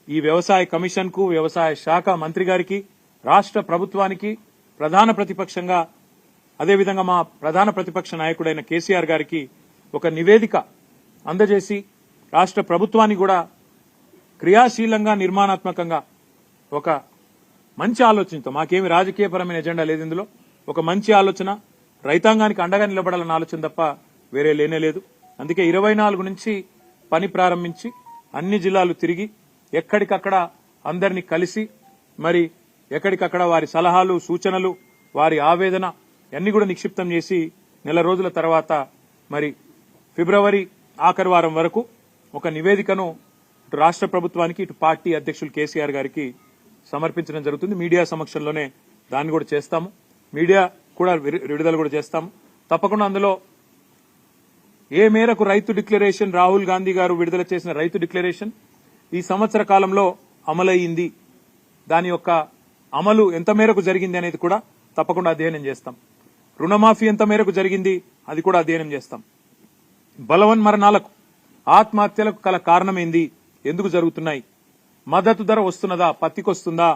ఈ వ్యవసాయ కమిషన్ కు వ్యవసాయ శాఖ మంత్రి గారికి రాష్ట్ర ప్రభుత్వానికి ప్రధాన ప్రతిపక్షంగా అదేవిధంగా మా ప్రధాన ప్రతిపక్ష నాయకుడైన కేసీఆర్ గారికి ఒక నివేదిక అందజేసి రాష్ట్ర ప్రభుత్వాన్ని కూడా క్రియాశీలంగా నిర్మాణాత్మకంగా ఒక మంచి ఆలోచనతో మాకేమి రాజకీయపరమైన ఎజెండా లేదు ఇందులో ఒక మంచి ఆలోచన రైతాంగానికి అండగా నిలబడాలన్న ఆలోచన తప్ప వేరే లేనేలేదు. అందుకే 24 నుంచి పని ప్రారంభించి అన్ని జిల్లాలు తిరిగి ఎక్కడికక్కడ అందరినీ కలిసి మరి ఎక్కడికక్కడ వారి సలహాలు సూచనలు వారి ఆవేదన అన్ని కూడా నిక్షిప్తం చేసి నెల రోజుల తర్వాత మరి ఫిబ్రవరి ఆఖరి వారం వరకు ఒక నివేదికను ఇటు రాష్ట్ర ప్రభుత్వానికి ఇటు పార్టీ అధ్యక్షులు కేసీఆర్ గారికి సమర్పించడం జరుగుతుంది. మీడియా సమక్షంలోనే దాన్ని కూడా చేస్తాము. మీడియా కూడా విడుదల కూడా చేస్తాము. తప్పకుండా అందులో ఏ మేరకు రైతు డిక్లరేషన్ రాహుల్ గాంధీ గారు విడుదల చేసిన రైతు డిక్లరేషన్ ఈ సంవత్సర కాలంలో అమలయ్యింది, దాని యొక్క అమలు ఎంత మేరకు జరిగింది అనేది కూడా తప్పకుండా అధ్యయనం చేస్తాం. రుణమాఫీ ఎంత మేరకు జరిగింది అది కూడా అధ్యయనం చేస్తాం. బలవన్మరణాలకు ఆత్మహత్యలకు గల కారణమేంది, ఎందుకు జరుగుతున్నాయి, మద్దతు ధర వస్తున్నదా, పత్తికొస్తుందా,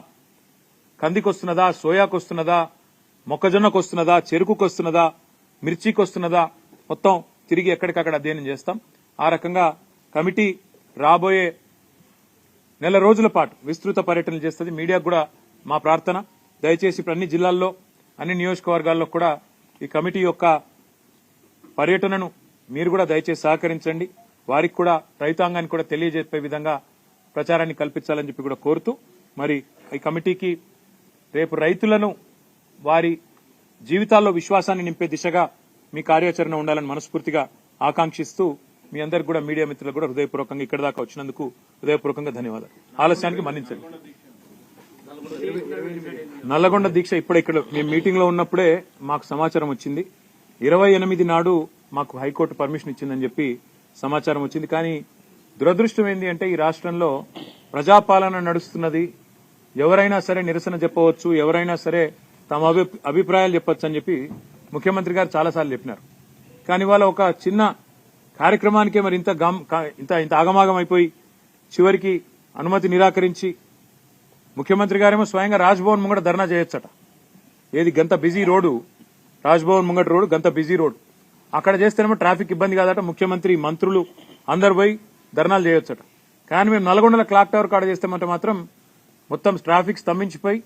కందికొస్తున్నదా, సోయాకొస్తున్నదా, మొక్కజొన్నకొస్తున్నదా, చెరుకుకొస్తున్నదా, మిర్చికొస్తున్నదా, మొత్తం తిరిగి ఎక్కడికక్కడ అధ్యయనం చేస్తాం. ఆ రకంగా కమిటీ రాబోయే నెల రోజుల పాటు విస్తృత పర్యటనలు చేస్తుంది. మీడియాకు కూడా మా ప్రార్థన, దయచేసి ఇప్పుడు అన్ని జిల్లాల్లో అన్ని నియోజకవర్గాల్లో కూడా ఈ కమిటీ యొక్క పర్యటనను మీరు కూడా దయచేసి సహకరించండి. వారికి కూడా రైతాంగానికి కూడా తెలియజెప్పే విధంగా ప్రచారాన్ని కల్పించాలని చెప్పి కూడా కోరుతూ మరి ఈ కమిటీకి రేపు రైతులను వారి జీవితాల్లో విశ్వాసాన్ని నింపే దిశగా మీ కార్యాచరణ ఉండాలని మనస్ఫూర్తిగా ఆకాంక్షిస్తూ మీ అందరికి కూడా మీడియా మిత్రులకు కూడా హృదయపూర్వకంగా ఇక్కడ దాకా వచ్చినందుకు హృదయపూర్వకంగా ధన్యవాదాలు. ఆలస్యానికి మన్నించండి. నల్లగొండ దీక్ష ఇప్పుడే ఇక్కడ మేము మీటింగ్ లో ఉన్నప్పుడే మాకు సమాచారం వచ్చింది. 28 నాడు మాకు హైకోర్టు పర్మిషన్ ఇచ్చిందని చెప్పి సమాచారం వచ్చింది. కానీ దురదృష్టం ఏంటి అంటే ఈ రాష్ట్రంలో ప్రజాపాలన నడుస్తున్నది. ఎవరైనా సరే నిరసన చెప్పవచ్చు, ఎవరైనా సరే తమ అభిప్రాయాలు చెప్పొచ్చు అని చెప్పి ముఖ్యమంత్రి గారు చాలాసార్లు చెప్పినారు. కానీ వాళ్ళ ఒక చిన్న కార్యక్రమానికే మరి ఇంత ఆగమాగం అయిపోయి చివరికి అనుమతి నిరాకరించి ముఖ్యమంత్రి గారేమో స్వయంగా రాజ్భవన్ ముంగట ధర్నా చేయొచ్చట. ఏది గంత బిజీ రోడ్డు, రాజ్భవన్ ముంగట రోడ్డు గంత బిజీ రోడ్డు, అక్కడ చేస్తేనేమో ట్రాఫిక్ ఇబ్బంది కాదట. ముఖ్యమంత్రి మంత్రులు అందరు పోయి ధర్నాలు చేయొచ్చట. కానీ మేము నల్గొండల క్లాక్ టవర్ కాడ చేస్తామంటే మాత్రం మొత్తం ట్రాఫిక్ స్తంభించిపోయి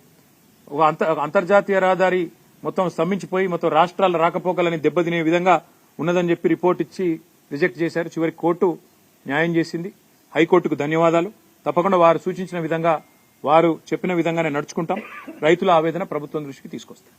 ఒక అంతర్జాతీయ రహదారి మొత్తం స్తంభించిపోయి మొత్తం రాష్ట్రాల రాకపోకలని దెబ్బతినే విధంగా ఉన్నదని చెప్పి రిపోర్ట్ ఇచ్చి రిజెక్ట్ చేశారు. చివరికి కోర్టు న్యాయం చేసింది. హైకోర్టుకు ధన్యవాదాలు. తప్పకుండా వారు సూచించిన విధంగా వారు చెప్పిన విధంగానే నడుచుకుంటాం. రైతుల ఆవేదన ప్రభుత్వం దృష్టికి తీసుకొస్తాం.